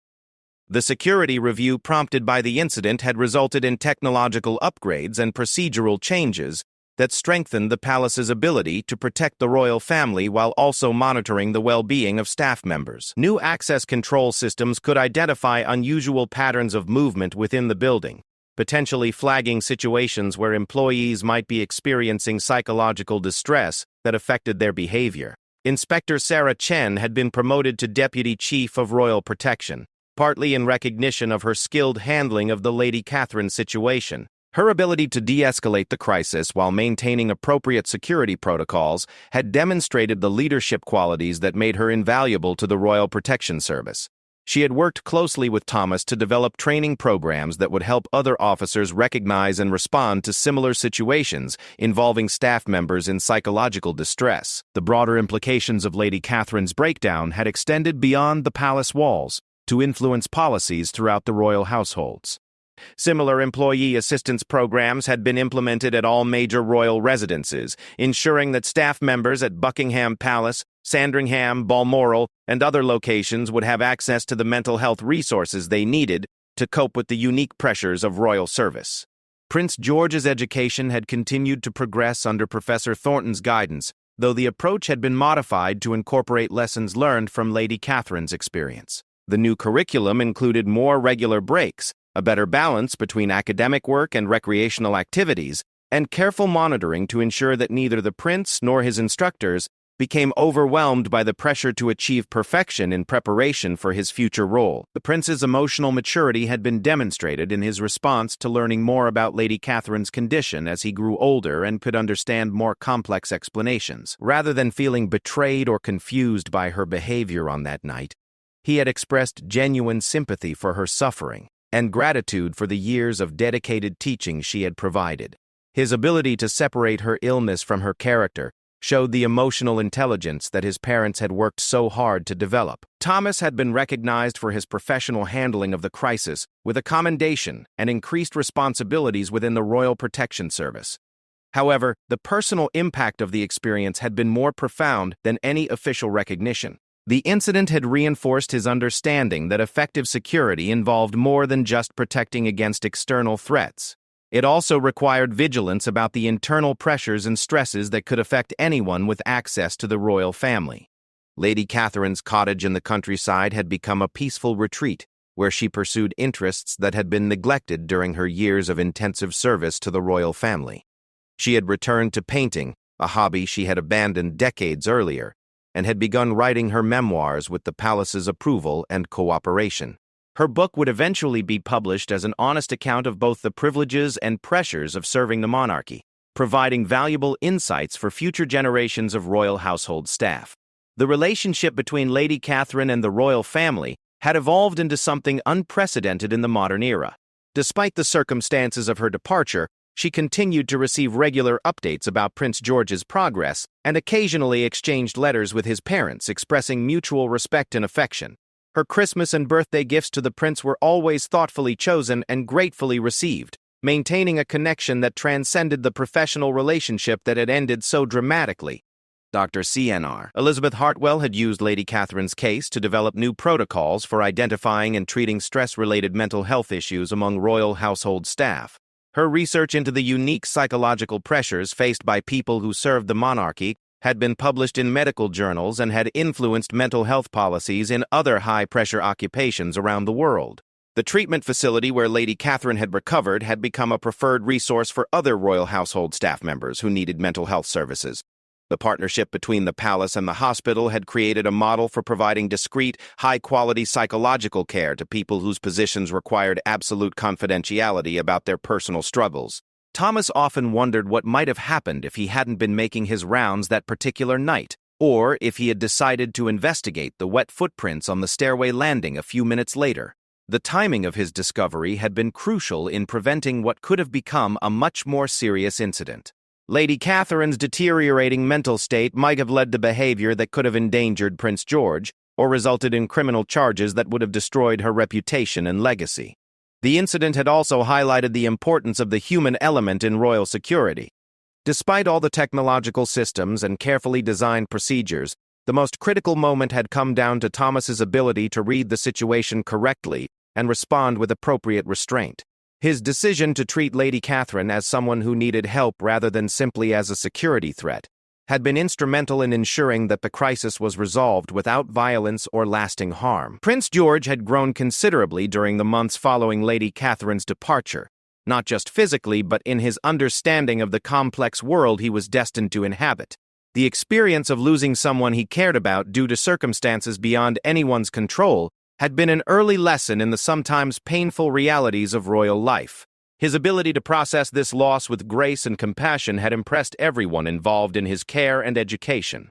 The security review prompted by the incident had resulted in technological upgrades and procedural changes that strengthened the palace's ability to protect the royal family while also monitoring the well-being of staff members. New access control systems could identify unusual patterns of movement within the building, potentially flagging situations where employees might be experiencing psychological distress that affected their behavior. Inspector Sarah Chen had been promoted to Deputy Chief of Royal Protection, partly in recognition of her skilled handling of the Lady Catherine situation. Her ability to de-escalate the crisis while maintaining appropriate security protocols had demonstrated the leadership qualities that made her invaluable to the Royal Protection Service. She had worked closely with Thomas to develop training programs that would help other officers recognize and respond to similar situations involving staff members in psychological distress. The broader implications of Lady Catherine's breakdown had extended beyond the palace walls to influence policies throughout the royal households. Similar employee assistance programs had been implemented at all major royal residences, ensuring that staff members at Buckingham Palace, Sandringham, Balmoral, and other locations would have access to the mental health resources they needed to cope with the unique pressures of royal service. Prince George's education had continued to progress under Professor Thornton's guidance, though the approach had been modified to incorporate lessons learned from Lady Catherine's experience. The new curriculum included more regular breaks, a better balance between academic work and recreational activities, and careful monitoring to ensure that neither the prince nor his instructors became overwhelmed by the pressure to achieve perfection in preparation for his future role. The prince's emotional maturity had been demonstrated in his response to learning more about Lady Catherine's condition as he grew older and could understand more complex explanations. Rather than feeling betrayed or confused by her behavior on that night, he had expressed genuine sympathy for her suffering and gratitude for the years of dedicated teaching she had provided. His ability to separate her illness from her character showed the emotional intelligence that his parents had worked so hard to develop. Thomas had been recognized for his professional handling of the crisis with a commendation and increased responsibilities within the Royal Protection Service. However, the personal impact of the experience had been more profound than any official recognition. The incident had reinforced his understanding that effective security involved more than just protecting against external threats. It also required vigilance about the internal pressures and stresses that could affect anyone with access to the royal family. Lady Catherine's cottage in the countryside had become a peaceful retreat, where she pursued interests that had been neglected during her years of intensive service to the royal family. She had returned to painting, a hobby she had abandoned decades earlier, and had begun writing her memoirs with the palace's approval and cooperation. Her book would eventually be published as an honest account of both the privileges and pressures of serving the monarchy, providing valuable insights for future generations of royal household staff. The relationship between Lady Catherine and the royal family had evolved into something unprecedented in the modern era. Despite the circumstances of her departure, she continued to receive regular updates about Prince George's progress and occasionally exchanged letters with his parents expressing mutual respect and affection. Her Christmas and birthday gifts to the prince were always thoughtfully chosen and gratefully received, maintaining a connection that transcended the professional relationship that had ended so dramatically. Dr. CNR Elizabeth Hartwell had used Lady Catherine's case to develop new protocols for identifying and treating stress-related mental health issues among royal household staff. Her research into the unique psychological pressures faced by people who served the monarchy had been published in medical journals and had influenced mental health policies in other high-pressure occupations around the world. The treatment facility where Lady Catherine had recovered had become a preferred resource for other royal household staff members who needed mental health services. The partnership between the palace and the hospital had created a model for providing discreet, high-quality psychological care to people whose positions required absolute confidentiality about their personal struggles. Thomas often wondered what might have happened if he hadn't been making his rounds that particular night, or if he had decided to investigate the wet footprints on the stairway landing a few minutes later. The timing of his discovery had been crucial in preventing what could have become a much more serious incident. Lady Catherine's deteriorating mental state might have led to behavior that could have endangered Prince George, or resulted in criminal charges that would have destroyed her reputation and legacy. The incident had also highlighted the importance of the human element in royal security. Despite all the technological systems and carefully designed procedures, the most critical moment had come down to Thomas's ability to read the situation correctly and respond with appropriate restraint. His decision to treat Lady Catherine as someone who needed help rather than simply as a security threat had been instrumental in ensuring that the crisis was resolved without violence or lasting harm. Prince George had grown considerably during the months following Lady Catherine's departure, not just physically but in his understanding of the complex world he was destined to inhabit. The experience of losing someone he cared about due to circumstances beyond anyone's control had been an early lesson in the sometimes painful realities of royal life. His ability to process this loss with grace and compassion had impressed everyone involved in his care and education.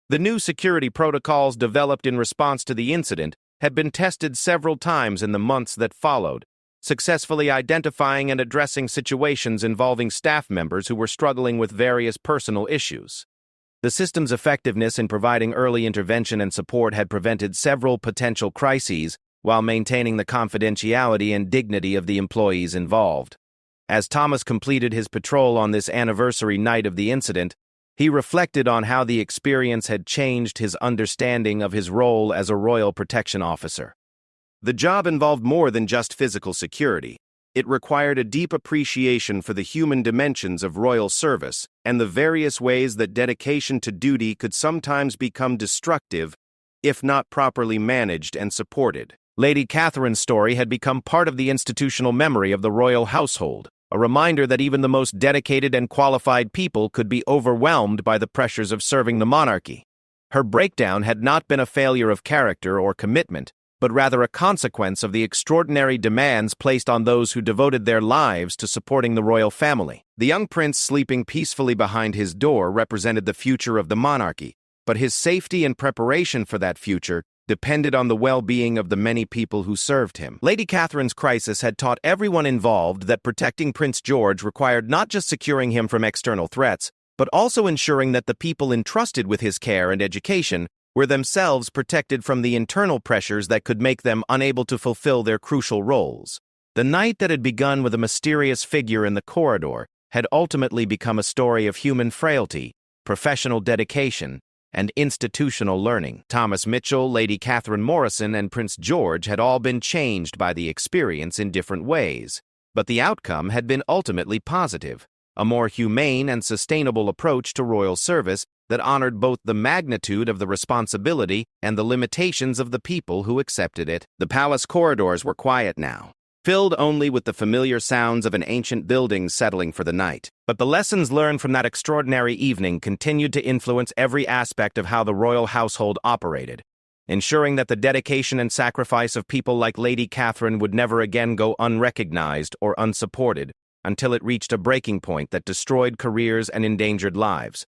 The new security protocols developed in response to the incident had been tested several times in the months that followed, successfully identifying and addressing situations involving staff members who were struggling with various personal issues. The system's effectiveness in providing early intervention and support had prevented several potential crises while maintaining the confidentiality and dignity of the employees involved. As Thomas completed his patrol on this anniversary night of the incident, he reflected on how the experience had changed his understanding of his role as a royal protection officer. The job involved more than just physical security. It required a deep appreciation for the human dimensions of royal service and the various ways that dedication to duty could sometimes become destructive if not properly managed and supported. Lady Catherine's story had become part of the institutional memory of the royal household, a reminder that even the most dedicated and qualified people could be overwhelmed by the pressures of serving the monarchy. Her breakdown had not been a failure of character or commitment, but rather a consequence of the extraordinary demands placed on those who devoted their lives to supporting the royal family. The young prince sleeping peacefully behind his door represented the future of the monarchy, but his safety and preparation for that future depended on the well-being of the many people who served him. Lady Catherine's crisis had taught everyone involved that protecting Prince George required not just securing him from external threats, but also ensuring that the people entrusted with his care and education were themselves protected from the internal pressures that could make them unable to fulfill their crucial roles. The night that had begun with a mysterious figure in the corridor had ultimately become a story of human frailty, professional dedication, and institutional learning. Thomas Mitchell, Lady Catherine Morrison, and Prince George had all been changed by the experience in different ways, but the outcome had been ultimately positive, a more humane and sustainable approach to royal service that honored both the magnitude of the responsibility and the limitations of the people who accepted it. The palace corridors were quiet now, filled only with the familiar sounds of an ancient building settling for the night. But the lessons learned from that extraordinary evening continued to influence every aspect of how the royal household operated, ensuring that the dedication and sacrifice of people like Lady Catherine would never again go unrecognized or unsupported until it reached a breaking point that destroyed careers and endangered lives.